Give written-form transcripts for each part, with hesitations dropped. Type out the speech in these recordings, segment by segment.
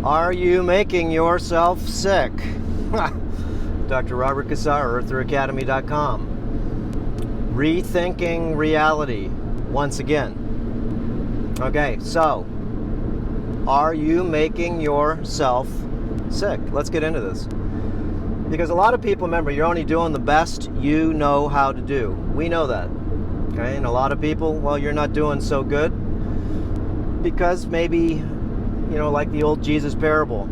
Are you making yourself sick? Dr. Robert Cassar, eartheracademy.com. Rethinking reality once again. Okay, so are you making yourself sick? Let's get into this. Because a lot of people, remember, you're only doing the best you know how to do. We know that. Okay, and a lot of people, well, you're not doing so good because maybe, like the old Jesus parable,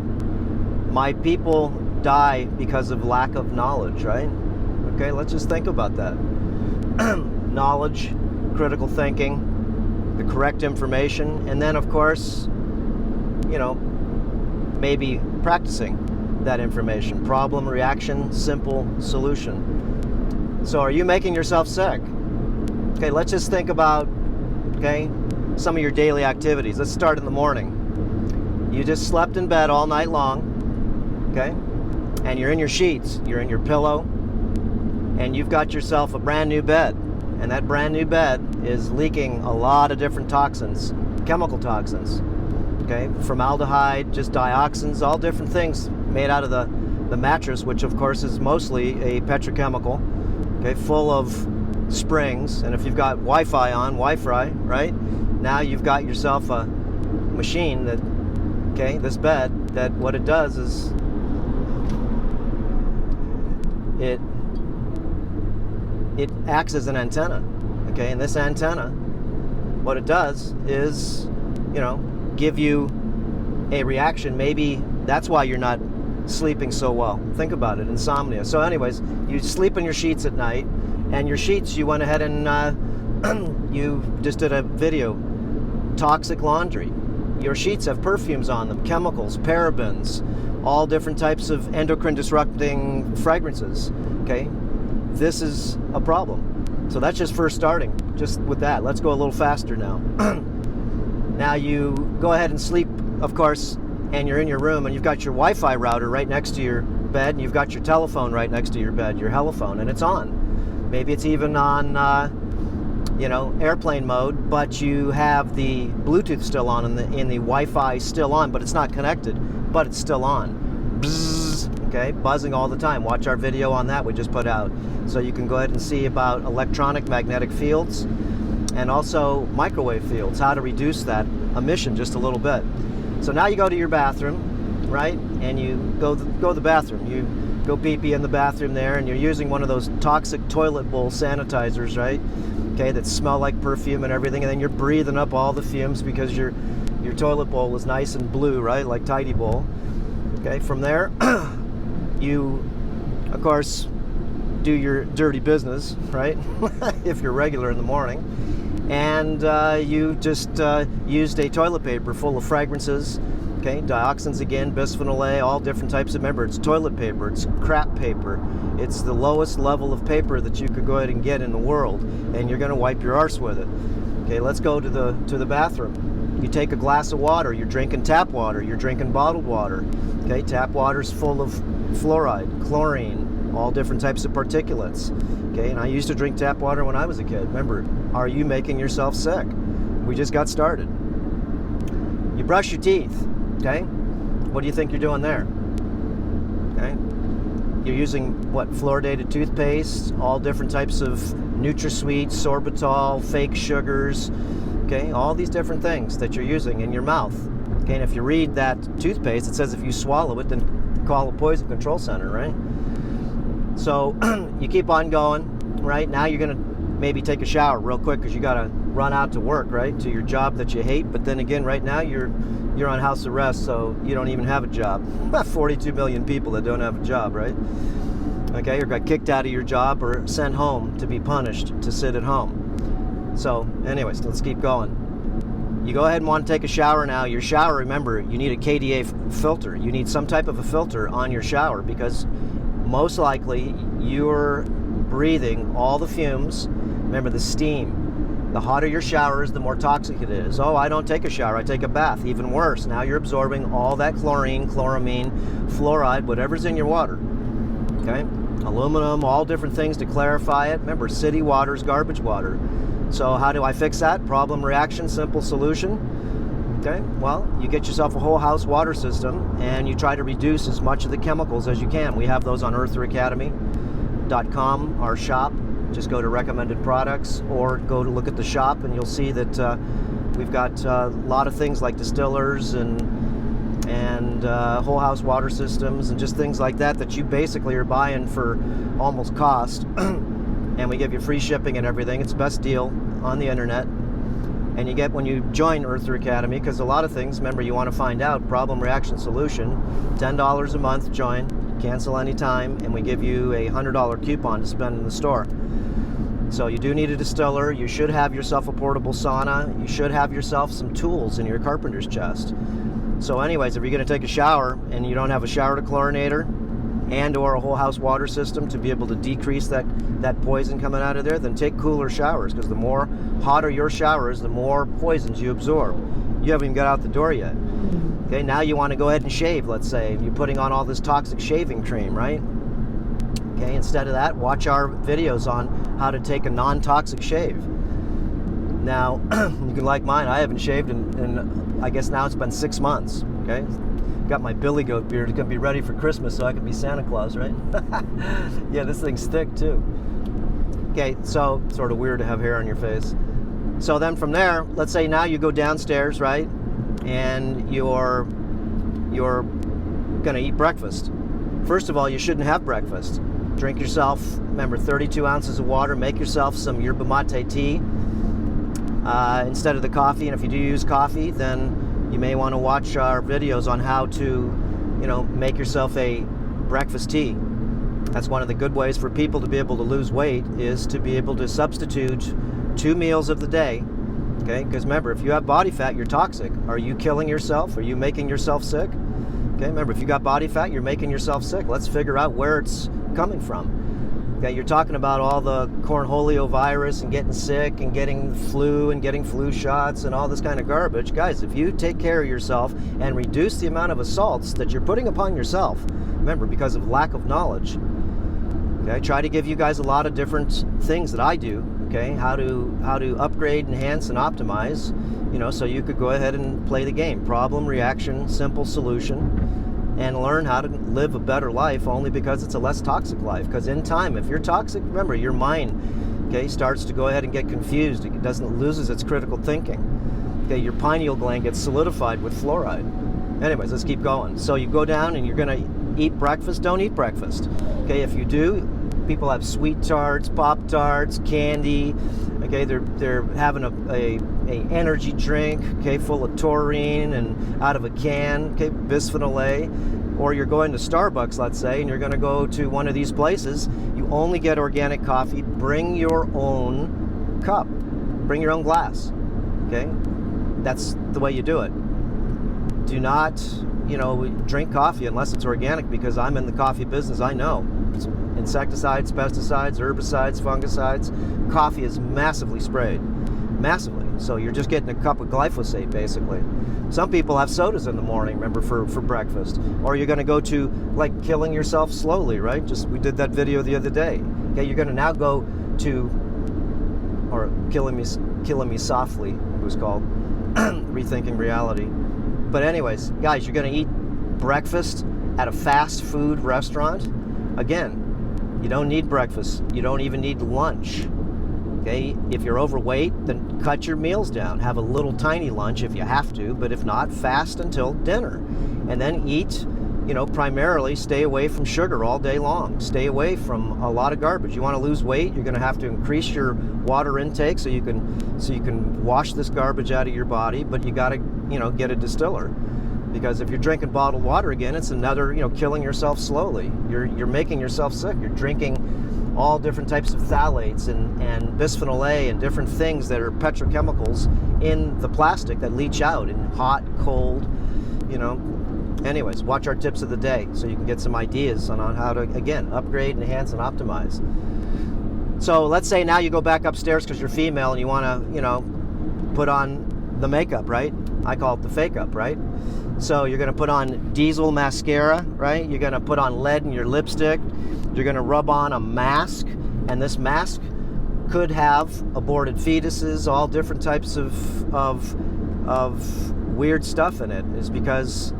my people die because of lack of knowledge, right? Okay, let's just think about that. Knowledge, critical thinking, the correct information, and then, of course, maybe practicing that information. Problem, reaction, simple solution. So are you making yourself sick? Okay, let's just think about, some of your daily activities. Let's start in the morning. You just slept in bed all night long, and you're in your sheets, you're in your pillow, and you've got yourself a brand new bed. And that brand new bed is leaking a lot of different toxins, chemical toxins, formaldehyde, just dioxins, all different things made out of the mattress, which of course is mostly a petrochemical, full of springs. And if you've got Wi-Fi, right? Now you've got yourself a machine that, this bed, that what it does is it acts as an antenna, and this antenna, what it does is, give you a reaction. Maybe that's why you're not sleeping so well. Think about it, insomnia. So anyways, you sleep in your sheets at night, and your sheets, you went ahead and you just did a video, toxic laundry. Your sheets have perfumes on them, chemicals, parabens, all different types of endocrine disrupting fragrances, This is a problem. So that's just first starting, just with that. Let's go a little faster now. Now you go ahead and sleep, of course, and you're in your room, and you've got your Wi-Fi router right next to your bed, and you've got your telephone right next to your bed, your heliphone, and it's on. Maybe it's even on, airplane mode, but you have the Bluetooth still on and the Wi-Fi still on, but it's not connected, but it's still on. Bzzz, buzzing all the time. Watch our video on that we just put out. So you can go ahead and see about electromagnetic fields and also microwave fields, how to reduce that emission just a little bit. So now you go to your bathroom, right? And you go to the bathroom. You go pee-pee in the bathroom there, and you're using one of those toxic toilet bowl sanitizers, right? That smell like perfume and everything, and then you're breathing up all the fumes because your toilet bowl is nice and blue, right? Like Tidy Bowl. From there, you, of course, do your dirty business, right? If you're regular in the morning. And you just used a toilet paper full of fragrances, dioxins again, bisphenol A, all different types of, remember, it's toilet paper, it's crap paper, it's the lowest level of paper that you could go ahead and get in the world, and you're going to wipe your arse with it. Let's go to the bathroom. You take a glass of water, you're drinking tap water, you're drinking bottled water. Tap water's full of fluoride, chlorine, all different types of particulates. And I used to drink tap water when I was a kid. Remember, are you making yourself sick? We just got started. You brush your teeth, What do you think you're doing there? You're using, fluoridated toothpaste, all different types of NutraSweet, sorbitol, fake sugars, all these different things that you're using in your mouth. And if you read that toothpaste, it says if you swallow it, then call a poison control center, right? So you keep on going, right? Now you're going to maybe take a shower real quick because you got to run out to work, right? To your job that you hate. But then again, right now you're on house arrest, so you don't even have a job. 42 million people that don't have a job, right? Or got kicked out of your job or sent home to be punished to sit at home. So anyways, let's keep going. You go ahead and want to take a shower now. Your shower, remember, you need a KDA filter. You need some type of a filter on your shower because most likely you're breathing all the fumes. Remember, the steam. The hotter your shower is, the more toxic it is. Oh, I don't take a shower, I take a bath. Even worse, now you're absorbing all that chlorine, chloramine, fluoride, whatever's in your water. Aluminum, all different things to clarify it. Remember, city water is garbage water. So how do I fix that? Problem, reaction, simple solution. Okay, well, you get yourself a whole house water system and you try to reduce as much of the chemicals as you can. We have those on eartheracademy.com, our shop. Just go to recommended products or go to look at the shop and you'll see that we've got a lot of things like distillers and whole house water systems and just things like that that you basically are buying for almost cost. And we give you free shipping and everything. It's the best deal on the internet. And you get when you join Earther Academy, because a lot of things, remember, you want to find out problem, reaction, solution. $10 a month, join, cancel anytime, and we give you a $100 coupon to spend in the store. So you do need a distiller. You should have yourself a portable sauna. You should have yourself some tools in your carpenter's chest. So anyways, if you're going to take a shower and you don't have a shower to chlorinator and or a whole house water system to be able to decrease that poison coming out of there, then take cooler showers, because the more hotter your showers, the more poisons you absorb. You haven't even got out the door yet. Okay, now you want to go ahead and shave, let's say. You're putting on all this toxic shaving cream, right? Okay, instead of that, watch our videos on how to take a non-toxic shave. Now, you can like mine, I haven't shaved in I guess now it's been 6 months, okay? Got my billy goat beard. It's gonna be ready for Christmas so I can be Santa Claus, right? Yeah, this thing's thick too. Okay, so sort of weird to have hair on your face. So then from there, let's say now you go downstairs, right? And you're gonna eat breakfast. First of all, you shouldn't have breakfast. Drink yourself, remember, 32 ounces of water. Make yourself some yerba mate tea instead of the coffee. And if you do use coffee, then you may want to watch our videos on how to, make yourself a breakfast tea. That's one of the good ways for people to be able to lose weight, is to be able to substitute 2 meals of the day. Okay, because remember, if you have body fat, you're toxic. Are you killing yourself? Are you making yourself sick? Okay, remember, if you got body fat, you're making yourself sick. Let's figure out where it's coming from. Okay, you're talking about all the cornholio virus and getting sick and getting flu and getting flu shots and all this kind of garbage. Guys, if you take care of yourself and reduce the amount of assaults that you're putting upon yourself, remember, because of lack of knowledge, okay, I try to give you guys a lot of different things that I do, okay, how to upgrade, enhance, and optimize, so you could go ahead and play the game. Problem, reaction, simple solution. And learn how to live a better life, only because it's a less toxic life. Because in time, if you're toxic, remember, your mind, okay, starts to go ahead and get confused. It loses its critical thinking. Okay, your pineal gland gets solidified with fluoride. Anyways, let's keep going. So you go down and you're gonna eat breakfast. Don't eat breakfast. Okay, if you do, people have sweet tarts, Pop-Tarts, candy. Okay, they're having a energy drink, okay, full of taurine and out of a can, okay, bisphenol A. Or you're going to Starbucks, let's say, and you're going to go to one of these places. You only get organic coffee. Bring your own cup. Bring your own glass. Okay, that's the way you do it. Do not, drink coffee unless it's organic, because I'm in the coffee business. I know. Insecticides, pesticides, herbicides, fungicides. Coffee is massively sprayed. Massively. So you're just getting a cup of glyphosate, basically. Some people have sodas in the morning, remember, for breakfast. Or you're going to go to, like, killing yourself slowly, right? We did that video the other day. Okay, you're going to now go to, or killing me softly, it was called, Rethinking Reality. But anyways, guys, you're going to eat breakfast at a fast food restaurant. Again, you don't need breakfast. You don't even need lunch. Okay, if you're overweight, then cut your meals down. Have a little tiny lunch if you have to, but if not, fast until dinner. And then eat, primarily stay away from sugar all day long. Stay away from a lot of garbage. You want to lose weight, you're going to have to increase your water intake so you can wash this garbage out of your body, but you got to, get a distiller. Because if you're drinking bottled water again, it's another, killing yourself slowly. You're making yourself sick. You're drinking all different types of phthalates and bisphenol A and different things that are petrochemicals in the plastic that leach out in hot, cold, Anyways, watch our tips of the day so you can get some ideas on how to, again, upgrade, enhance, and optimize. So let's say now you go back upstairs because you're female and you want to, put on the makeup, right? I call it the fake up, right? So you're going to put on diesel mascara, right? You're going to put on lead in your lipstick. You're going to rub on a mask, and this mask could have aborted fetuses, all different types of of weird stuff in it is because,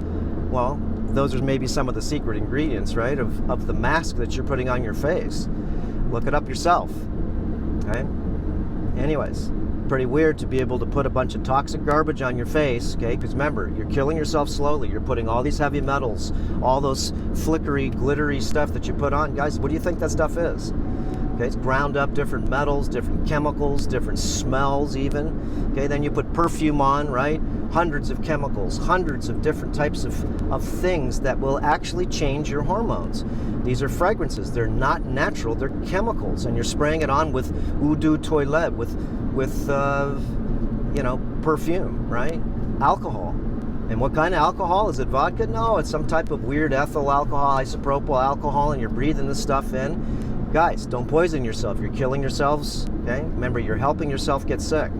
well, those are maybe some of the secret ingredients, right, of the mask that you're putting on your face. Look it up yourself. Okay? Anyways, pretty weird to be able to put a bunch of toxic garbage on your face, okay? Because remember, you're killing yourself slowly. You're putting all these heavy metals, all those flickery, glittery stuff that you put on. Guys, what do you think that stuff is? Okay, it's ground up different metals, different chemicals, different smells even. Okay, then you put perfume on, right? Hundreds of chemicals, hundreds of different types of things that will actually change your hormones. These are fragrances. They're not natural. They're chemicals. And you're spraying it on with eau de toilette, with perfume, right? Alcohol. And what kind of alcohol? Is it vodka? No, it's some type of weird ethyl alcohol, isopropyl alcohol, and you're breathing this stuff in. Guys, don't poison yourself. You're killing yourselves, okay? Remember, you're helping yourself get sick.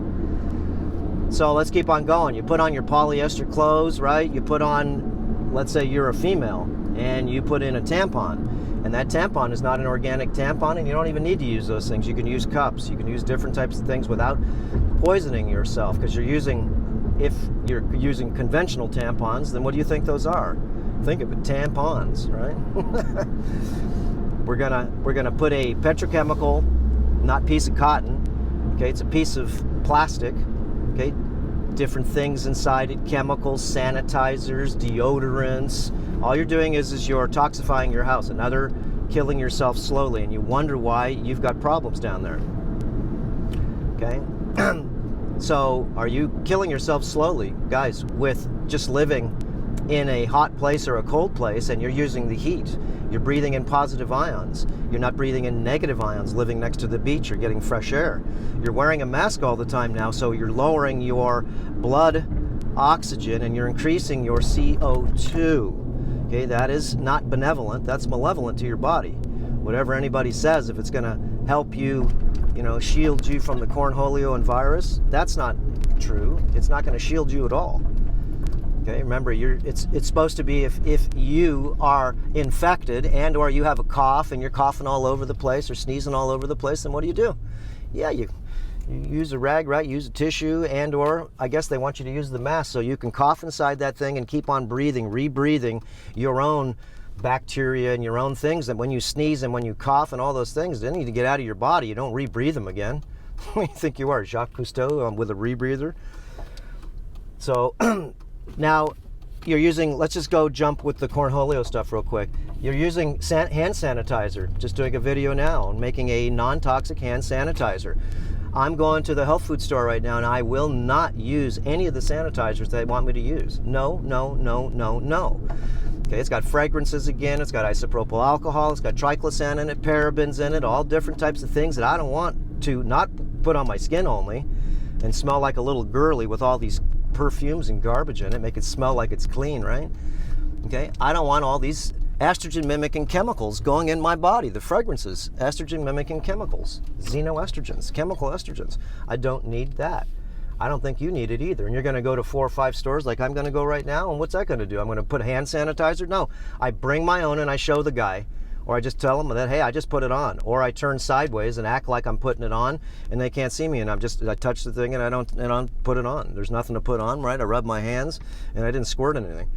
So let's keep on going. You put on your polyester clothes, right? You put on, let's say you're a female, and you put in a tampon. And that tampon is not an organic tampon, and you don't even need to use those things. You can use cups. You can use different types of things without poisoning yourself, because if you're using conventional tampons, then what do you think those are? Think of it, tampons, right? We're gonna put a petrochemical, not piece of cotton, okay? It's a piece of plastic, okay? Different things inside it, chemicals, sanitizers, deodorants. All you're doing is you're toxifying your house, another killing yourself slowly, and you wonder why you've got problems down there, okay? So are you killing yourself slowly, guys, with just living in a hot place or a cold place, and you're using the heat? You're breathing in positive ions. You're not breathing in negative ions. Living next to the beach, you're getting fresh air. You're wearing a mask all the time now, so you're lowering your blood oxygen and you're increasing your CO2. Okay, that is not benevolent. That's malevolent to your body. Whatever anybody says, if it's going to help you, shield you from the cornholio and virus, that's not true. It's not going to shield you at all. Okay, remember, it's supposed to be if you are infected and or you have a cough and you're coughing all over the place or sneezing all over the place, then what do? Yeah, you use a rag, right? Use a tissue, and or I guess they want you to use the mask so you can cough inside that thing and keep on breathing, rebreathing your own bacteria and your own things. And when you sneeze and when you cough and all those things, they need to get out of your body. You don't rebreathe them again. What do you think you are, Jacques Cousteau with a rebreather? So now you're using, let's just go jump with the cornholio stuff real quick. You're using hand sanitizer, just doing a video now and making a non-toxic hand sanitizer. I'm going to the health food store right now and I will not use any of the sanitizers they want me to use. No, no, no, no, no. Okay, it's got fragrances again, it's got isopropyl alcohol, it's got triclosan in it, parabens in it, all different types of things that I don't want to not put on my skin only and smell like a little girly with all these perfumes and garbage in it, make it smell like it's clean, right? Okay, I don't want all these estrogen mimicking chemicals going in my body, the fragrances, estrogen mimicking chemicals, xenoestrogens, chemical estrogens. I don't need that. I don't think you need it either. And you're going to go to 4 or 5 stores like I'm going to go right now, and what's that going to do? I'm going to put hand sanitizer? No, I bring my own and I show the guy, or I just tell them that, hey, I just put it on, or I turn sideways and act like I'm putting it on and they can't see me, and I touch the thing and I don't put it on. There's nothing to put on, right? I rub my hands and I didn't squirt anything.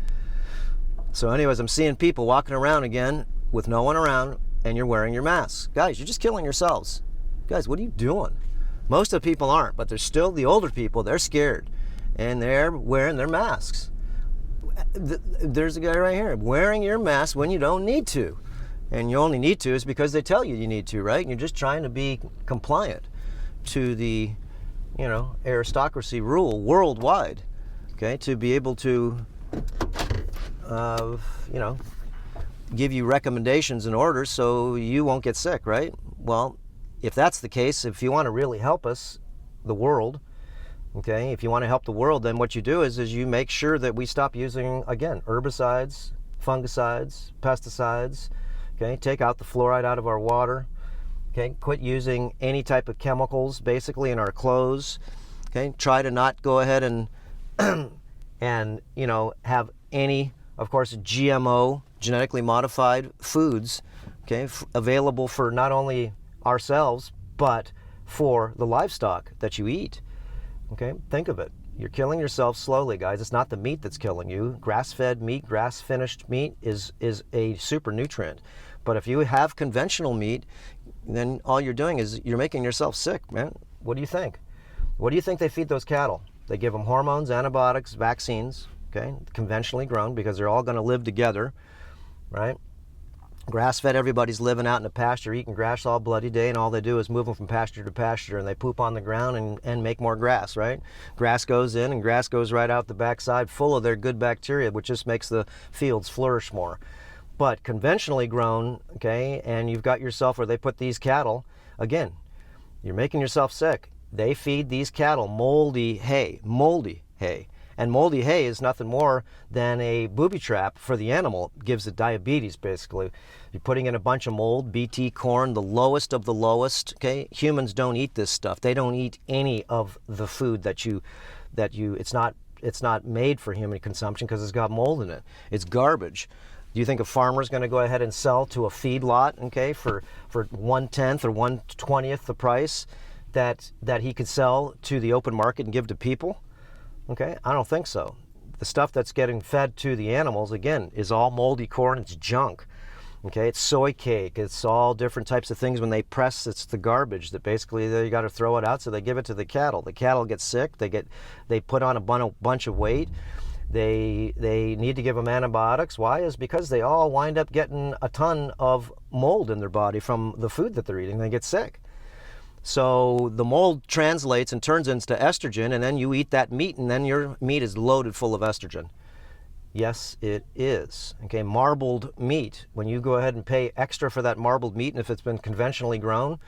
So anyways, I'm seeing people walking around again with no one around and you're wearing your masks. Guys, you're just killing yourselves. Guys, what are you doing? Most of the people aren't, but there's still the older people, they're scared and they're wearing their masks. There's a guy right here wearing your mask when you don't need to. And you only need to is because they tell you need to, right? And you're just trying to be compliant to the, aristocracy rule worldwide, okay? To be able to, give you recommendations and orders so you won't get sick, right? Well, if that's the case, if you want to really help us, the world, okay? If you want to help the world, then what you do is you make sure that we stop using, again, herbicides, fungicides, pesticides. Okay, take out the fluoride out of our water. Okay, quit using any type of chemicals basically in our clothes. Okay, try to not go ahead and have any, of course, GMO, genetically modified foods, okay, available for not only ourselves but for the livestock that you eat. Okay, think of it. You're killing yourself slowly, guys. It's not the meat that's killing you. Grass-fed meat, grass-finished meat is a super nutrient. But if you have conventional meat, then all you're doing is you're making yourself sick, man. What do you think? What do you think they feed those cattle? They give them hormones, antibiotics, vaccines, okay, conventionally grown, because they're all going to live together, right? Grass-fed, everybody's living out in the pasture, eating grass all bloody day, and all they do is move them from pasture to pasture, and they poop on the ground and make more grass, right? Grass goes in, and grass goes right out the backside, full of their good bacteria, which just makes the fields flourish more. But conventionally grown, okay, and you've got yourself where they put these cattle, again, you're making yourself sick. They feed these cattle moldy hay. And moldy hay is nothing more than a booby trap for the animal. It gives it diabetes, basically. You're putting in a bunch of mold, BT corn, the lowest of the lowest, okay? Humans don't eat this stuff. They don't eat any of the food it's not made for human consumption because it's got mold in it. It's garbage. Do you think a farmer is going to go ahead and sell to a feedlot, okay, for 1/10 or 1/20th the price that he could sell to the open market and give to people? Okay, I don't think so. The stuff that's getting fed to the animals, again, is all moldy corn. It's junk. Okay, it's soy cake. It's all different types of things. When they press, it's the garbage that basically they got to throw it out, so they give it to the cattle. The cattle get sick. They put on a bunch of weight. They need to give them antibiotics. Why? Is because they all wind up getting a ton of mold in their body from the food that they're eating. They get sick. So the mold translates and turns into estrogen, and then you eat that meat, and then your meat is loaded full of estrogen. Yes, it is. Okay, marbled meat. When you go ahead and pay extra for that marbled meat, and if it's been conventionally grown,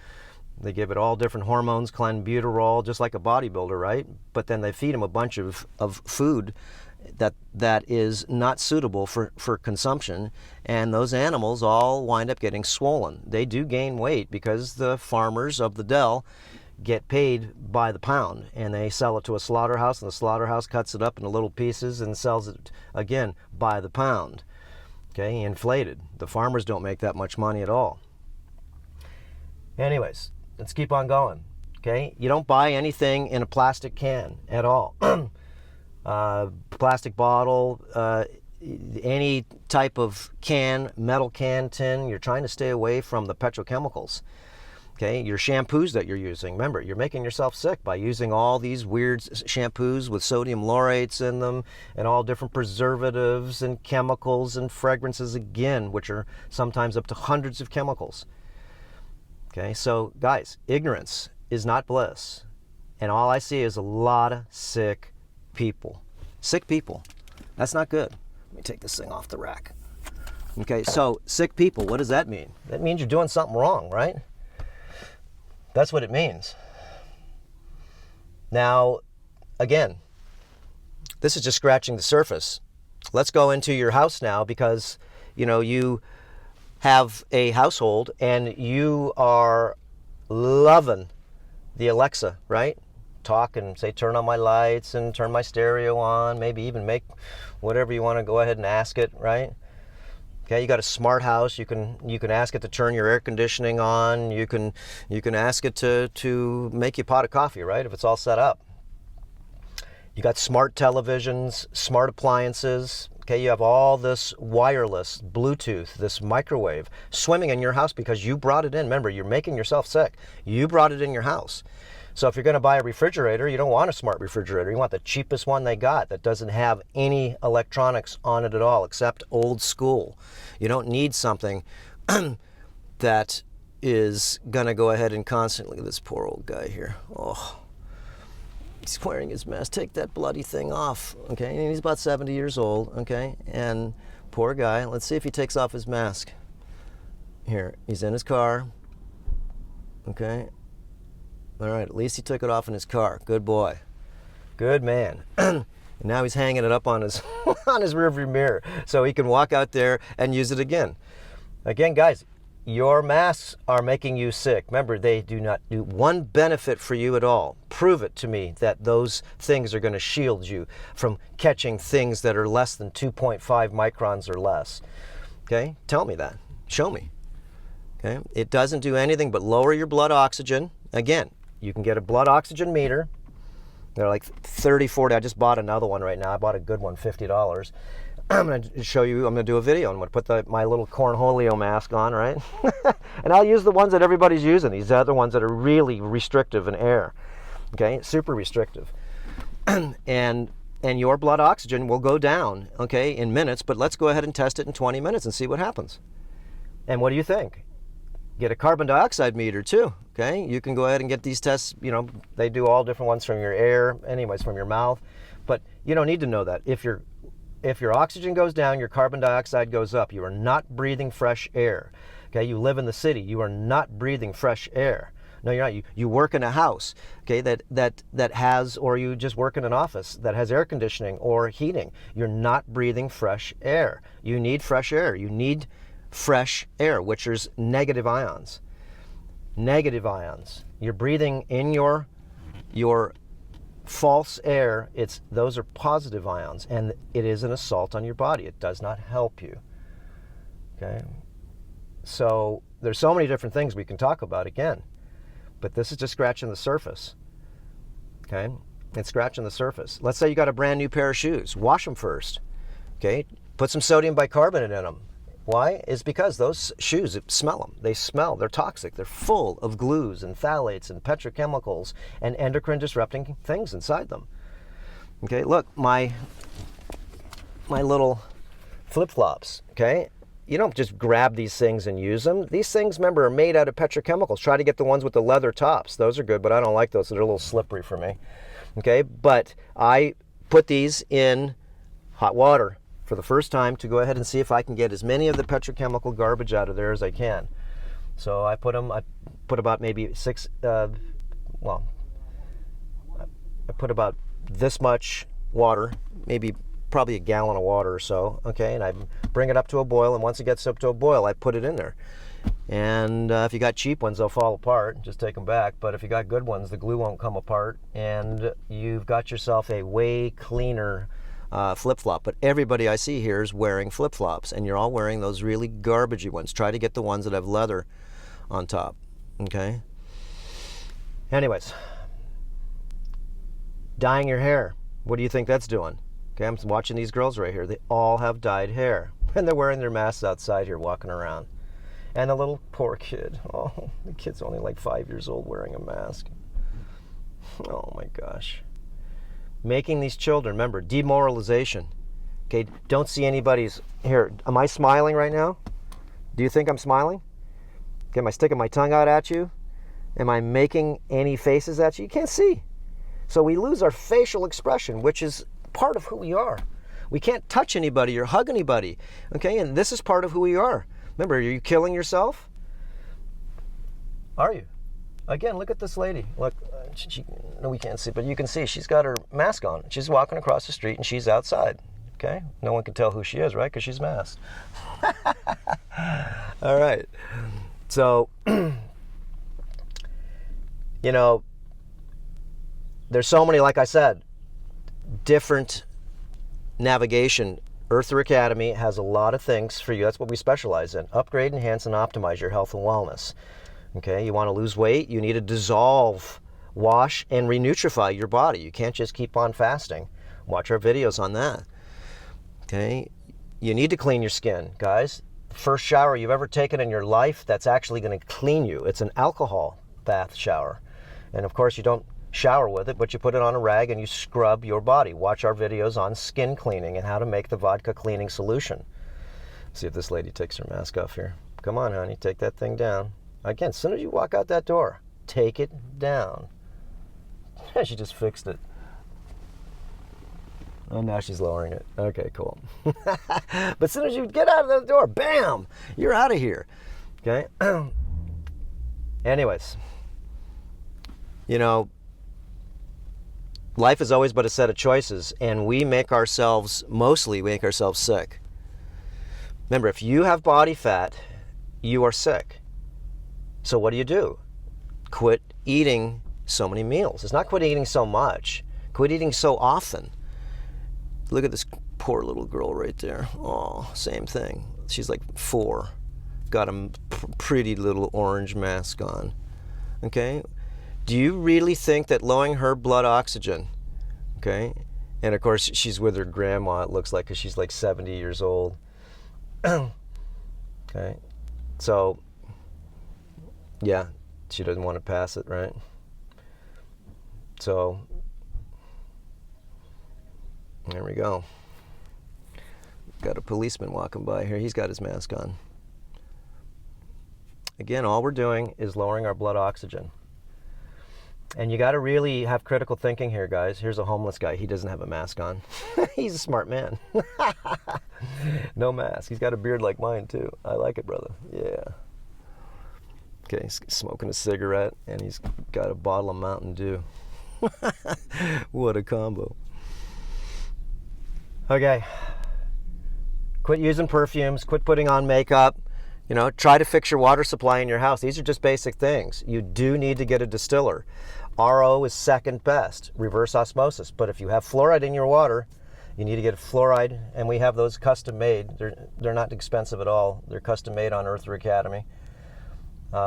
they give it all different hormones, clenbuterol, just like a bodybuilder, right? But then they feed them a bunch of food that is not suitable for consumption, and those animals all wind up getting swollen. They do gain weight because the farmers of the dell get paid by the pound, and they sell it to a slaughterhouse, and the slaughterhouse cuts it up into little pieces and sells it again by the pound. Okay, inflated. The farmers don't make that much money at all. Anyways, let's keep on going. Okay, you don't buy anything in a plastic can at all. Plastic bottle, any type of can, metal can, tin. You're trying to stay away from the petrochemicals. Okay, your shampoos that you're using, remember, you're making yourself sick by using all these weird shampoos with sodium laurates in them and all different preservatives and chemicals and fragrances, again, which are sometimes up to hundreds of chemicals. Okay, so guys, ignorance is not bliss. And all I see is a lot of sick people. Sick people. That's not good. Let me take this thing off the rack. Okay, so sick people, what does that mean? That means you're doing something wrong, right? That's what it means. Now, again, this is just scratching the surface. Let's go into your house now, because, you know, you have a household and you are loving the Alexa, right? Talk and say, turn on my lights and turn my stereo on, maybe even make whatever you want to go ahead and ask it, right? Okay, you got a smart house. You can ask it to turn your air conditioning on. You can ask it to make you a pot of coffee, right? If it's all set up. You got smart televisions, smart appliances. Okay, you have all this wireless, Bluetooth, this microwave swimming in your house because you brought it in. Remember, you're making yourself sick. You brought it in your house. So if you're going to buy a refrigerator, you don't want a smart refrigerator. You want the cheapest one they got that doesn't have any electronics on it at all, except old school. You don't need something that is going to go ahead and constantly... Look at this poor old guy here. Oh, he's wearing his mask. Take that bloody thing off, okay? And he's about 70 years old, okay? And poor guy. Let's see if he takes off his mask. Here, he's in his car, okay? All right, at least he took it off in his car. Good boy. Good man. And now he's hanging it up on his on his rearview mirror so he can walk out there and use it again. Again, guys, your masks are making you sick. Remember, they do not do one benefit for you at all. Prove it to me that those things are going to shield you from catching things that are less than 2.5 microns or less. Okay? Tell me that. Show me. Okay? It doesn't do anything but lower your blood oxygen. Again, you can get a blood oxygen meter, They're like 30, 40. I just bought another one right now. I bought a good one, $50. I'm going to show you, I'm going to do a video. I'm going to put my little cornholio mask on, right? And I'll use the ones that everybody's using. These other ones that are really restrictive in air. Okay, super restrictive. And your blood oxygen will go down, okay, in minutes, but let's go ahead and test it in 20 minutes and see what happens. And what do you think? Get a carbon dioxide meter too, okay? You can go ahead and get these tests, you know, they do all different ones from your air, anyways, from your mouth, but you don't need to know that. If your oxygen goes down, your carbon dioxide goes up. You are not breathing fresh air, okay? You live in the city, you are not breathing fresh air. No, you're not. You work in a house, okay, that has, or you just work in an office that has air conditioning or heating. You're not breathing fresh air. You need fresh air. You need fresh air, which is negative ions. Negative ions. You're breathing in your false air. Those are positive ions, and it is an assault on your body. It does not help you. Okay? So there's so many different things we can talk about again. But this is just scratching the surface, okay? It's scratching the surface. Let's say you got a brand new pair of shoes. Wash them first, okay? Put some sodium bicarbonate in them. Why? It's because those shoes, smell them. They smell. They're toxic. They're full of glues and phthalates and petrochemicals and endocrine disrupting things inside them. Okay, look, my little flip-flops, okay? You don't just grab these things and use them. These things, remember, are made out of petrochemicals. Try to get the ones with the leather tops. Those are good, but I don't like those. They're a little slippery for me. Okay, but I put these in hot water for the first time to go ahead and see if I can get as many of the petrochemical garbage out of there as I can. So I put about maybe I put about this much water, probably a gallon of water or so, okay, and I bring it up to a boil, and once it gets up to a boil, I put it in there. And if you got cheap ones, they'll fall apart, just take them back, but if you got good ones, the glue won't come apart, and you've got yourself a way cleaner flip-flop. But everybody I see here is wearing flip-flops, and you're all wearing those really garbagey ones. Try to get the ones that have leather on top, okay? Anyways, dyeing your hair. What do you think that's doing? Okay, I'm watching these girls right here. They all have dyed hair. And they're wearing their masks outside here, walking around. And the little poor kid. Oh, the kid's only like 5 years old wearing a mask. Oh my gosh. Making these children, remember, demoralization. Okay, don't see anybody's... Here, am I smiling right now? Do you think I'm smiling? Okay, am I sticking my tongue out at you? Am I making any faces at you? You can't see. So we lose our facial expression, which is part of who we are. We can't touch anybody or hug anybody, okay? And this is part of who we are. Remember, are you killing yourself? Are you? Again, look at this lady. Look, no, we can't see, but you can see she's got her mask on. She's walking across the street and she's outside, okay? No one can tell who she is, right? Because she's masked. All right. So, you know, there's so many, like I said, different navigation. Earther Academy has a lot of things for you. That's what we specialize in. Upgrade, enhance, and optimize your health and wellness. Okay, you want to lose weight, you need to dissolve, wash, and renutrify your body. You can't just keep on fasting. Watch our videos on that. Okay, you need to clean your skin, guys. The first shower you've ever taken in your life, that's actually going to clean you. It's an alcohol bath shower. And of course, you don't shower with it, but you put it on a rag and you scrub your body. Watch our videos on skin cleaning and how to make the vodka cleaning solution. See if this lady takes her mask off here. Come on, honey, take that thing down. Again, as soon as you walk out that door, take it down. She just fixed it. Oh, now she's lowering it. Okay, cool. But as soon as you get out of the door, bam, you're out of here. Okay? Anyways, you know, life is always but a set of choices, and we make ourselves sick. Remember, if you have body fat, you are sick. So what do? Quit eating so many meals. It's not quit eating so much. Quit eating so often. Look at this poor little girl right there. Oh, same thing. She's like 4. Got a pretty little orange mask on. Okay? Do you really think that lowering her blood oxygen okay? And of course, she's with her grandma, it looks like, because she's like 70 years old. Okay, so, yeah, she doesn't want to pass it, right? So, there we go. Got a policeman walking by here. He's got his mask on. Again, all we're doing is lowering our blood oxygen. And you got to really have critical thinking here, guys. Here's a homeless guy. He doesn't have a mask on. He's a smart man. No mask. He's got a beard like mine, too. I like it, brother. Yeah. Okay, he's smoking a cigarette, and he's got a bottle of Mountain Dew. What a combo. Okay. Quit using perfumes. Quit putting on makeup. You know, try to fix your water supply in your house. These are just basic things. You do need to get a distiller. RO is second best, reverse osmosis. But if you have fluoride in your water, you need to get fluoride, and we have those custom made. They're not expensive at all. They're custom made on Earther Academy.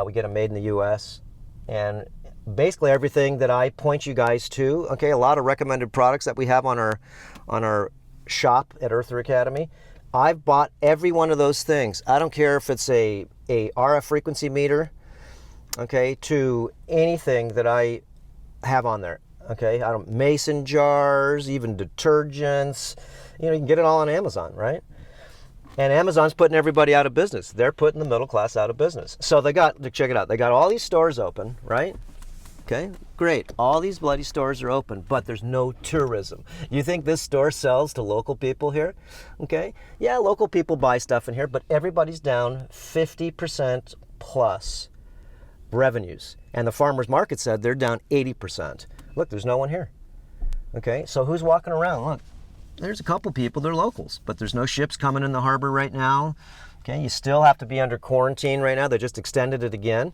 We get them made in the US. And basically everything that I point you guys to, okay, a lot of recommended products that we have on our shop at Earther Academy. I've bought every one of those things. I don't care if it's a RF frequency meter, okay, to anything that I have on there, okay? Mason jars, even detergents. You know, you can get it all on Amazon, right? And Amazon's putting everybody out of business. They're putting the middle class out of business. So check it out. They got all these stores open, right? Okay, great. All these bloody stores are open, but there's no tourism. You think this store sells to local people here? Okay, yeah, local people buy stuff in here, but everybody's down 50% plus revenues. And the farmers market said they're down 80%. Look, there's no one here. Okay, so who's walking around? Look, there's a couple people, they're locals, but there's no ships coming in the harbor right now. Okay, you still have to be under quarantine right now. They just extended it again.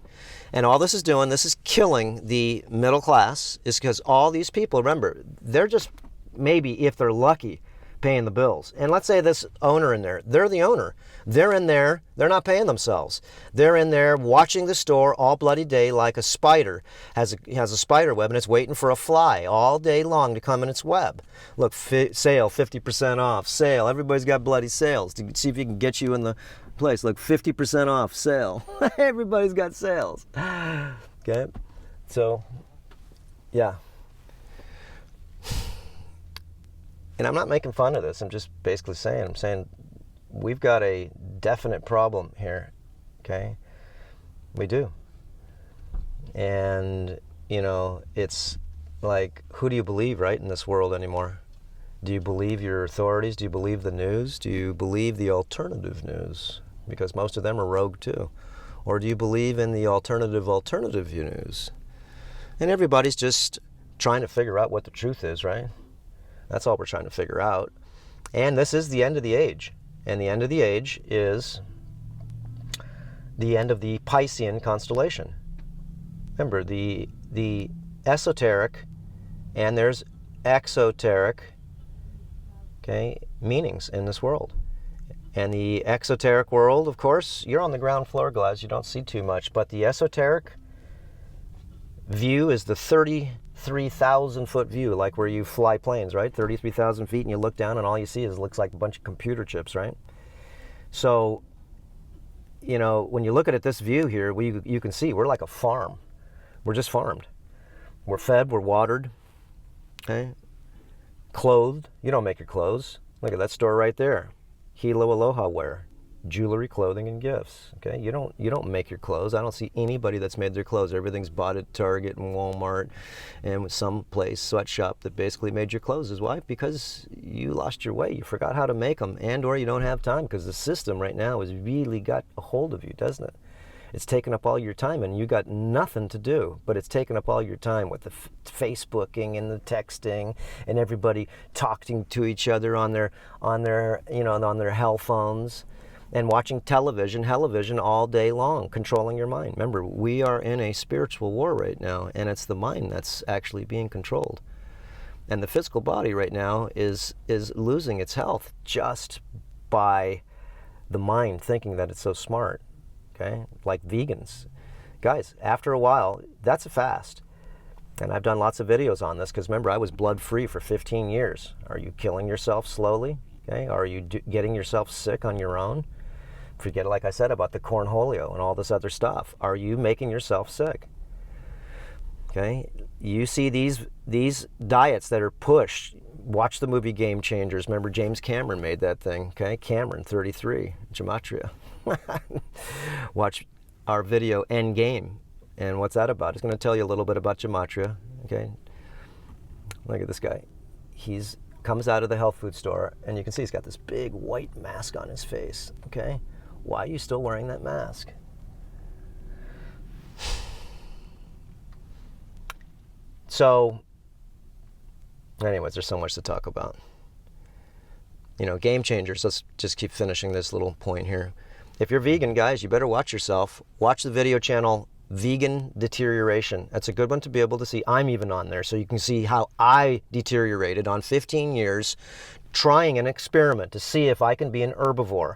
And all this is doing, this is killing the middle class, is because all these people, remember, they're just maybe, if they're lucky, paying the bills. And let's say this owner in there, they're the owner. They're in there, they're not paying themselves. They're in there watching the store all bloody day like a spider has a spider web, and it's waiting for a fly all day long to come in its web. Look, sale, 50% off, sale. Everybody's got bloody sales to see if you can get you in the place. Look, 50% off, sale. Everybody's got sales. Okay, so, yeah. And I'm not making fun of this. I'm just basically saying we've got a definite problem here, okay? We do. And, you know, it's like, who do you believe, right, in this world anymore? Do you believe your authorities? Do you believe the news? Do you believe the alternative news? Because most of them are rogue too. Or do you believe in the alternative news? And everybody's just trying to figure out what the truth is, right? That's all we're trying to figure out. And this is the end of the age. And the end of the age is the end of the Piscean constellation. Remember, the esoteric and there's exoteric, okay, meanings in this world. And the exoteric world, of course, you're on the ground floor, guys. You don't see too much. But the esoteric view is the 33,000-foot view, like where you fly planes, right? 33,000 feet, and you look down, and all you see looks like a bunch of computer chips, right? So, you know, when you look at this view here, you can see we're like a farm. We're just farmed. We're fed, we're watered, okay? Clothed. You don't make your clothes. Look at that store right there. Hilo Aloha Wear. Jewelry, clothing, and gifts. Okay, you don't make your clothes. I don't see anybody that's made their clothes. Everything's bought at Target and Walmart and some place, sweatshop that basically made your clothes. Is why? Because you lost your way. You forgot how to make them, and or you don't have time, because the system right now has really got a hold of you, doesn't it? It's taken up all your time, and you got nothing to do, but it's taken up all your time with the Facebooking and the texting and everybody talking to each other on their hell phones. And watching television all day long, controlling your mind. Remember, we are in a spiritual war right now, and it's the mind that's actually being controlled. And the physical body right now is losing its health just by the mind thinking that it's so smart, okay? Like vegans. Guys, after a while, that's a fast. And I've done lots of videos on this because remember, I was blood free for 15 years. Are you killing yourself slowly? Okay, are you getting yourself sick on your own? Forget, like I said, about the cornholio and all this other stuff. Are you making yourself sick? Okay, you see these diets that are pushed. Watch the movie Game Changers. Remember, James Cameron made that thing. Okay, Cameron 33, gematria. Watch our video Endgame. And what's that about? It's going to tell you a little bit about gematria. Okay, look at this guy. He's comes out of the health food store, and you can see he's got this big white mask on his face. Okay, why are you still wearing that mask? So, anyways, there's so much to talk about. You know, game changers. Let's just keep finishing this little point here. If you're vegan, guys, you better watch yourself. Watch the video channel Vegan Deterioration. That's a good one to be able to see. I'm even on there, so you can see how I deteriorated on 15 years trying an experiment to see if I can be an herbivore.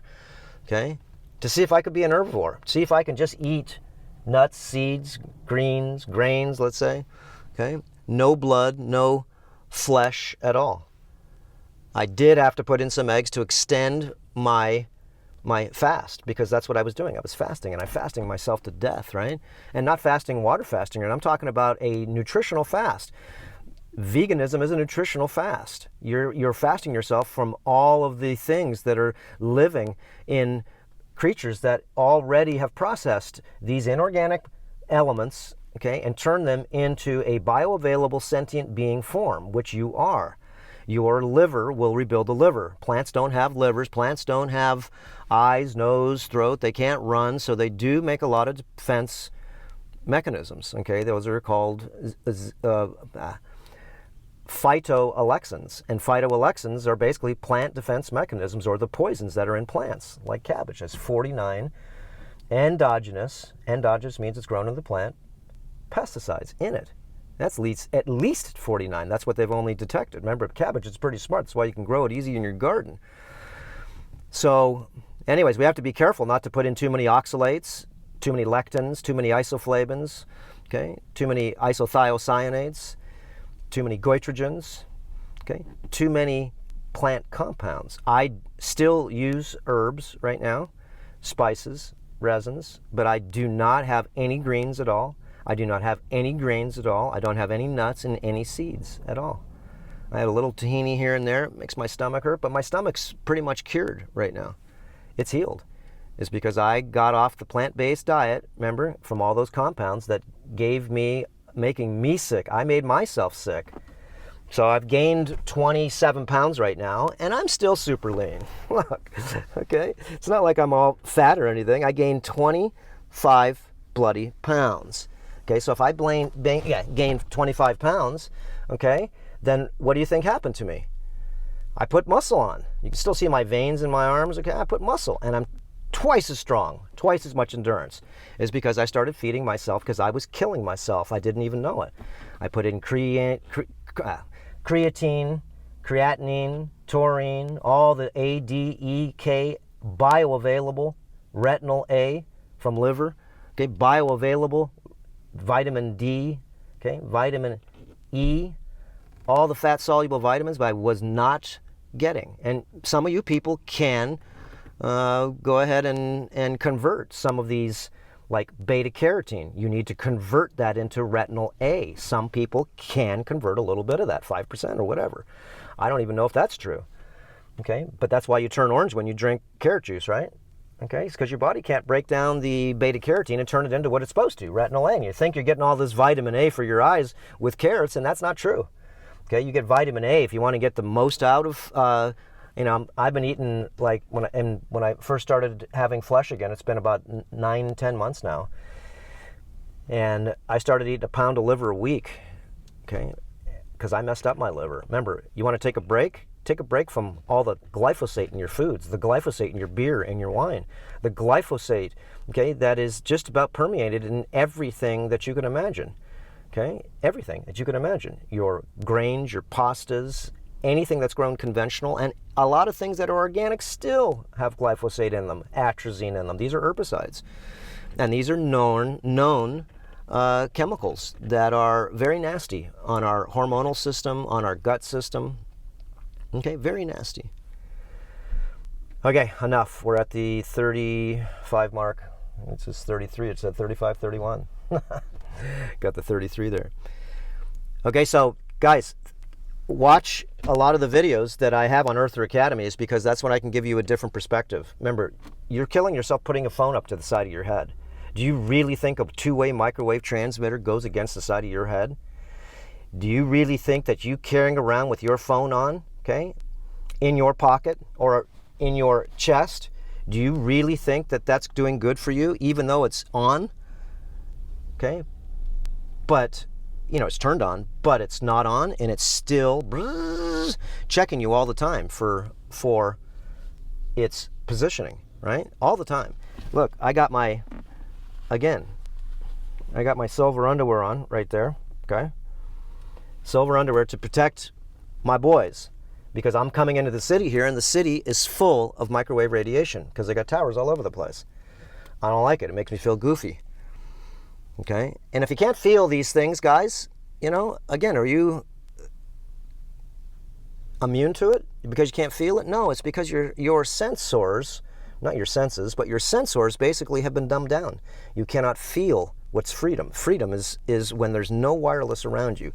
Okay? To see if I could be an herbivore. See if I can just eat nuts, seeds, greens, grains, let's say. Okay? No blood, no flesh at all. I did have to put in some eggs to extend my fast, because that's what I was doing. I was fasting, and I'm fasting myself to death, right? And not fasting, water fasting, and I'm talking about a nutritional fast. Veganism is a nutritional fast. You're fasting yourself from all of the things that are living in creatures that already have processed these inorganic elements, okay, and turn them into a bioavailable sentient being form, which you are. Your liver will rebuild the liver. Plants don't have livers. Plants don't have eyes, nose, throat. They can't run, so they do make a lot of defense mechanisms. Okay, those are called phytoalexins. And phytoalexins are basically plant defense mechanisms, or the poisons that are in plants, like cabbage. There's 49 endogenous means it's grown in the plant, pesticides in it. That's at least 49. That's what they've only detected. Remember, cabbage is pretty smart. That's why you can grow it easy in your garden. So, anyways, we have to be careful not to put in too many oxalates, too many lectins, too many isoflavones, okay, too many isothiocyanates, too many goitrogens, okay, too many plant compounds. I still use herbs right now, spices, resins, but I do not have any greens at all. I do not have any grains at all. I don't have any nuts and any seeds at all. I had a little tahini here and there. It makes my stomach hurt, but my stomach's pretty much cured right now. It's healed. It's because I got off the plant-based diet, remember, from all those compounds that making me sick. I made myself sick. So I've gained 27 pounds right now, and I'm still super lean. Look, okay? It's not like I'm all fat or anything. I gained 25 bloody pounds. Okay, so if I gained 25 pounds, okay, then what do you think happened to me? I put muscle on. You can still see my veins in my arms, okay? I put muscle, and I'm twice as strong, twice as much endurance. Is because I started feeding myself, because I was killing myself. I didn't even know it. I put in creatine, creatinine, taurine, all the A, D, E, K, bioavailable, retinol A from liver, okay, bioavailable, vitamin D, okay, vitamin E, all the fat-soluble vitamins I was not getting. And some of you people can go ahead and convert some of these, like beta-carotene. You need to convert that into retinol A. Some people can convert a little bit of that, 5% or whatever. I don't even know if that's true, okay? But that's why you turn orange when you drink carrot juice, right? Okay, it's because your body can't break down the beta-carotene and turn it into what it's supposed to, retinol A. And you think you're getting all this vitamin A for your eyes with carrots, and that's not true. Okay, you get vitamin A if you want to get the most out of, I've been eating, like, when I first started having flesh again, it's been about 9-10 months now. And I started eating a pound of liver a week, okay, because I messed up my liver. Remember, you want to take a break? Take a break from all the glyphosate in your foods, the glyphosate in your beer and your wine, the glyphosate, okay, that is just about permeated in everything that you can imagine, okay, everything that you can imagine, your grains, your pastas, anything that's grown conventional, and a lot of things that are organic still have glyphosate in them, atrazine in them. These are herbicides, and these are known chemicals that are very nasty on our hormonal system, on our gut system. Okay, very nasty. Okay, enough. We're at the 35 mark. It says 33. It said 35, 31. Got the 33 there. Okay, so guys, watch a lot of the videos that I have on Earther Academy, is because that's when I can give you a different perspective. Remember, you're killing yourself putting a phone up to the side of your head. Do you really think a two-way microwave transmitter goes against the side of your head? Do you really think that you carrying around with your phone on, okay, in your pocket or in your chest, do you really think that that's doing good for you, even though it's on? Okay, but you know, it's turned on, but it's not on, and it's still checking you all the time for its positioning, right? All the time. Look, I got my silver underwear on right there, okay? Silver underwear to protect my boys, because I'm coming into the city here, and the city is full of microwave radiation because they got towers all over the place. I don't like it. It makes me feel goofy. Okay? And if you can't feel these things, guys, you know, again, are you immune to it because you can't feel it? No, it's because your sensors, not your senses, but your sensors basically have been dumbed down. You cannot feel what's freedom. Freedom is when there's no wireless around you,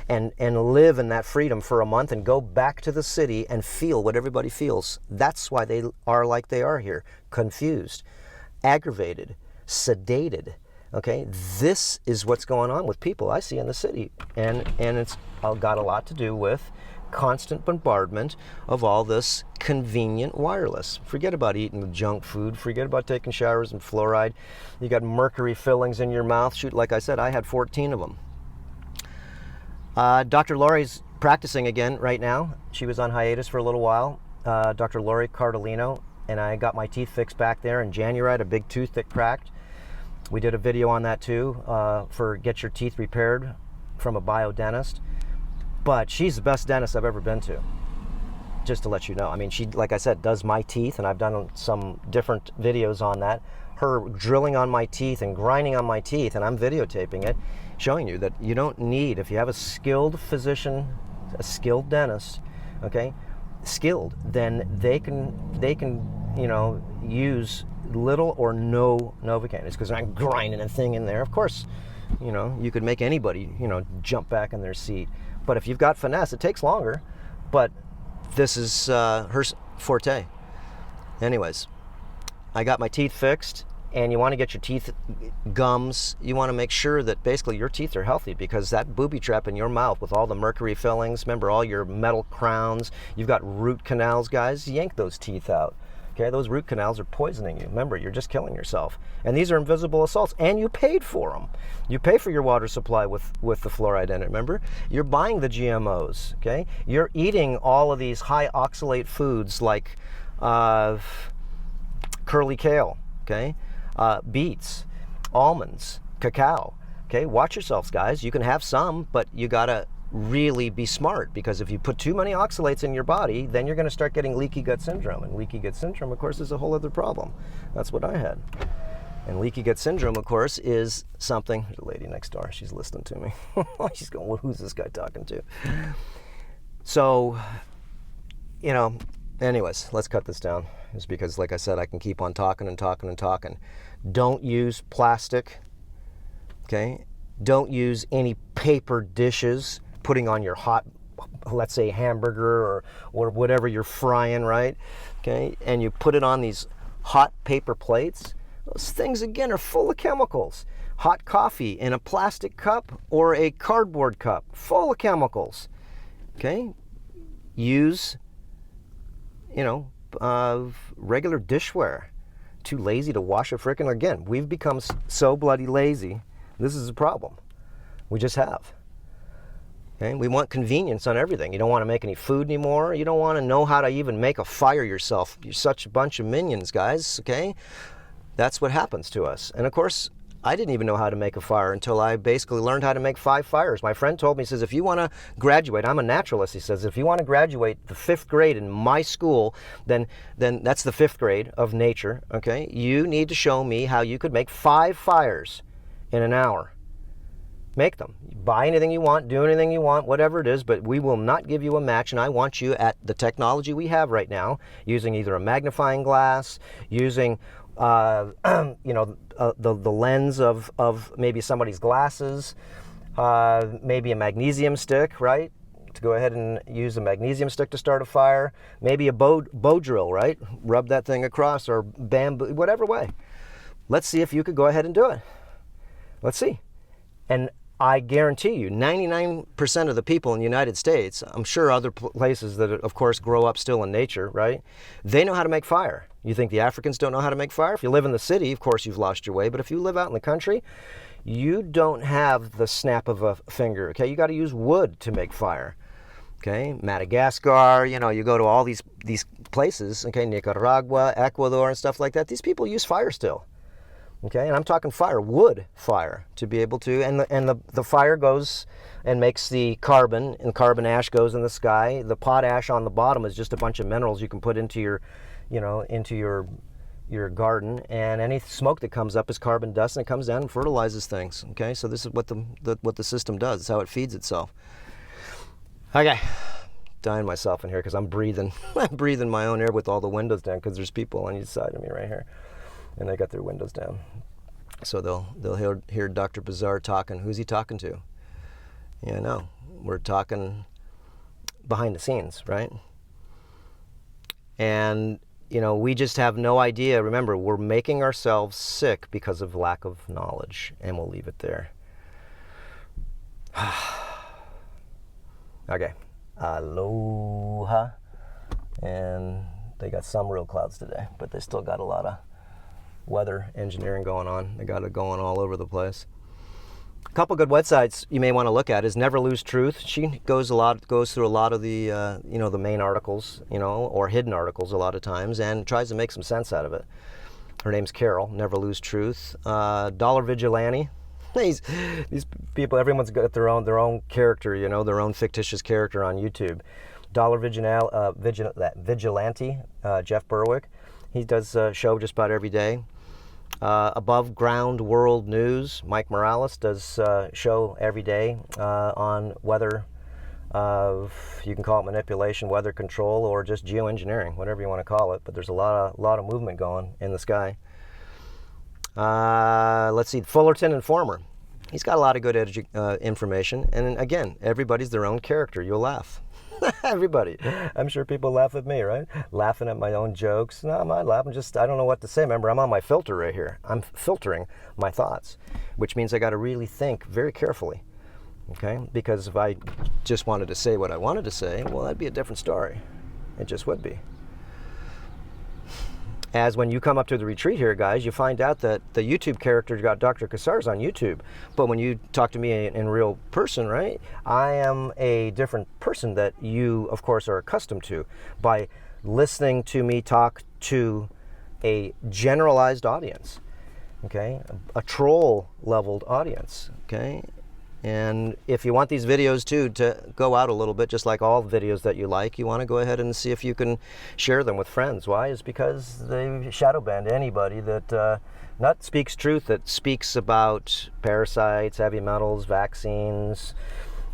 and live in that freedom for a month and go back to the city and feel what everybody feels. That's why they are like they are here, confused, aggravated, sedated. Okay, this is what's going on with people I see in the city, and it's got a lot to do with constant bombardment of all this convenient wireless. Forget about eating junk food. Forget about taking showers in fluoride. You got mercury fillings in your mouth. Shoot, like I said, I had 14 of them. Dr. Lori's practicing again right now. She was on hiatus for a little while. Dr. Lori Cardellino, and I got my teeth fixed back there in January. I had a big tooth that cracked. We did a video on that too, for get your teeth repaired from a biodentist. But she's the best dentist I've ever been to, just to let you know. I mean, she, like I said, does my teeth, and I've done some different videos on that. Her drilling on my teeth and grinding on my teeth, and I'm videotaping it, showing you that you don't need, if you have a skilled physician, a skilled dentist, okay, skilled, then they can you know, use little or no Novocaine. It's because I'm grinding a thing in there. Of course, you know, you could make anybody, you know, jump back in their seat. But if you've got finesse, it takes longer. But this is her forte. Anyways, I got my teeth fixed, and you want to get your teeth gums. You want to make sure that basically your teeth are healthy, because that booby trap in your mouth with all the mercury fillings, remember all your metal crowns, you've got root canals, guys, yank those teeth out. Okay, those root canals are poisoning you. Remember, you're just killing yourself. And these are invisible assaults, and you paid for them. You pay for your water supply with the fluoride in it, remember? You're buying the GMOs, okay? You're eating all of these high oxalate foods like curly kale, okay? Beets, almonds, cacao, okay? Watch yourselves, guys. You can have some, but you gotta really be smart, because if you put too many oxalates in your body, then you're going to start getting leaky gut syndrome, and leaky gut syndrome, of course, is a whole other problem. That's what I had. And leaky gut syndrome, of course, is something. There's a lady next door, she's listening to me. She's going, well, who's this guy talking to? So, you know, anyways, let's cut this down. It's because, like I said, I can keep on talking and talking and talking. Don't use plastic, okay? Don't use any paper dishes putting on your hot, let's say, hamburger or whatever you're frying, right? Okay, and you put it on these hot paper plates. Those things, again, are full of chemicals. Hot coffee in a plastic cup or a cardboard cup, full of chemicals. Okay, use, you know, regular dishware. Too lazy to wash a frickin'. Again, we've become so bloody lazy. This is a problem. We just have. Okay? We want convenience on everything. You don't want to make any food anymore. You don't want to know how to even make a fire yourself. You're such a bunch of minions, guys. Okay? That's what happens to us. And of course, I didn't even know how to make a fire until I basically learned how to make 5 fires. My friend told me, he says, if you want to graduate, I'm a naturalist, he says, if you want to graduate the 5th grade in my school, then that's the 5th grade of nature, okay? You need to show me how you could make 5 fires in an hour. Make them. Buy anything you want, do anything you want, whatever it is, but we will not give you a match, and I want you at the technology we have right now, using either a magnifying glass, using the lens of maybe somebody's glasses, maybe a magnesium stick, right? To go ahead and use a magnesium stick to start a fire, maybe a bow drill, right? Rub that thing across, or bamboo, whatever way. Let's see if you could go ahead and do it. Let's see. And I guarantee you, 99% of the people in the United States, I'm sure other places that, of course, grow up still in nature, right? They know how to make fire. You think the Africans don't know how to make fire? If you live in the city, of course, you've lost your way. But if you live out in the country, you don't have the snap of a finger, okay? You got to use wood to make fire, okay? Madagascar, you know, you go to all these places, okay? Nicaragua, Ecuador, and stuff like that. These people use fire still. Okay, and I'm talking fire, wood fire, to be able to, and the fire goes and makes the carbon, and carbon ash goes in the sky. The potash on the bottom is just a bunch of minerals you can put into your, into your garden, and any smoke that comes up is carbon dust, and it comes down and fertilizes things. Okay, so this is what the system does. It's how it feeds itself. Okay, dying myself in here because I'm breathing my own air with all the windows down because there's people on each side of me right here. And they got their windows down. So they'll hear Dr. Cassar talking. Who's he talking to? Yeah, no, we're talking behind the scenes, right? And, we just have no idea. Remember, we're making ourselves sick because of lack of knowledge, and we'll leave it there. Okay, aloha. And they got some real clouds today, but they still got a lot of weather engineering going on. They got it going all over the place. A couple good websites you may want to look at is Never Lose Truth. She goes through a lot of the the main articles, or hidden articles a lot of times, and tries to make some sense out of it. Her name's Carol. Never Lose Truth. Dollar Vigilante. These people, everyone's got their own character, their own fictitious character on YouTube. Dollar Vigilante, Jeff Berwick. He does a show just about every day. Above Ground World News, Mike Morales does a show every day on weather, you can call it manipulation, weather control, or just geoengineering, whatever you want to call it. But there's a lot of movement going in the sky. Let's see, Fullerton Informer. He's got a lot of good information. And again, everybody's their own character. You'll laugh. Everybody. I'm sure people laugh at me, right? Laughing at my own jokes. No, I'm not laughing. I don't know what to say. Remember, I'm on my filter right here. I'm filtering my thoughts, which means I got to really think very carefully, okay? Because if I just wanted to say what I wanted to say, well, that'd be a different story. It just would be. As when you come up to the retreat here, guys, you find out that the YouTube character got Dr. Cassar's on YouTube. But when you talk to me in real person, right, I am a different person that you, of course, are accustomed to by listening to me talk to a generalized audience, okay, a troll-leveled audience, okay? And if you want these videos too to go out a little bit, just like all videos that you like, you want to go ahead and see if you can share them with friends. Why? Is because they shadow ban anybody that not speaks truth, that speaks about parasites, heavy metals, vaccines,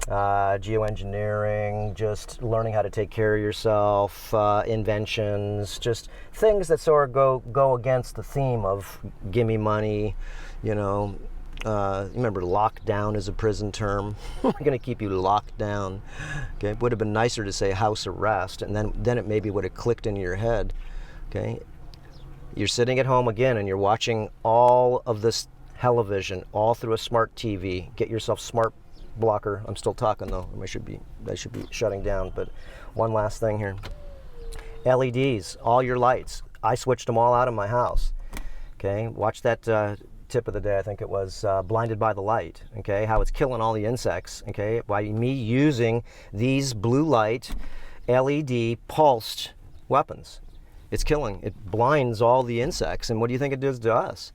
geoengineering, just learning how to take care of yourself, inventions, just things that sort of go against the theme of gimme money, remember, lockdown is a prison term. We're going to keep you locked down. Okay, it would have been nicer to say house arrest, and then it maybe would have clicked in your head. Okay, you're sitting at home again, and you're watching all of this television all through a smart TV. Get yourself smart blocker. I'm still talking though. I should be shutting down. But one last thing here: LEDs, all your lights. I switched them all out of my house. Okay, watch that. Tip of the day, I think it was Blinded by the Light, okay, how it's killing all the insects, okay, by me using these blue light LED pulsed weapons. It's killing, it blinds all the insects, and what do you think it does to us?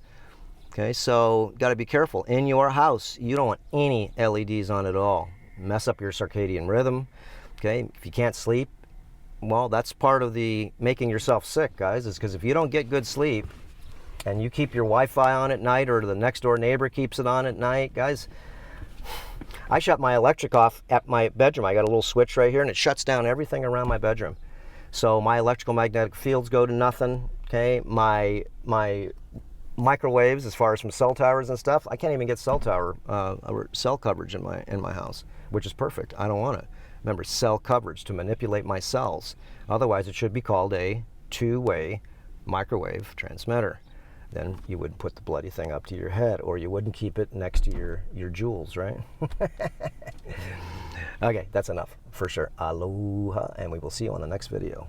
Okay, so got to be careful. In your house, you don't want any LEDs on at all. Mess up your circadian rhythm, okay? If you can't sleep, well, that's part of the making yourself sick, guys, is because if you don't get good sleep, and you keep your Wi-Fi on at night, or the next door neighbor keeps it on at night, guys, I shut my electric off at my bedroom. I got a little switch right here, and it shuts down everything around my bedroom. So my electrical magnetic fields go to nothing. Okay, my microwaves, as far as from cell towers and stuff, I can't even get cell tower or cell coverage in my house, which is perfect. I don't want it. Remember, cell coverage to manipulate my cells. Otherwise, it should be called a two-way microwave transmitter. Then you wouldn't put the bloody thing up to your head, or you wouldn't keep it next to your jewels, right? Okay, that's enough for sure. Aloha, and we will see you on the next video.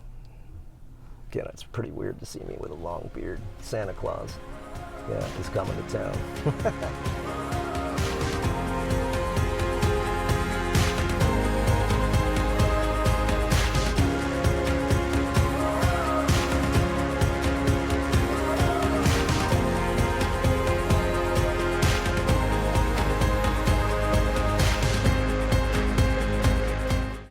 Again, it's pretty weird to see me with a long beard. Santa Claus, yeah, he's coming to town.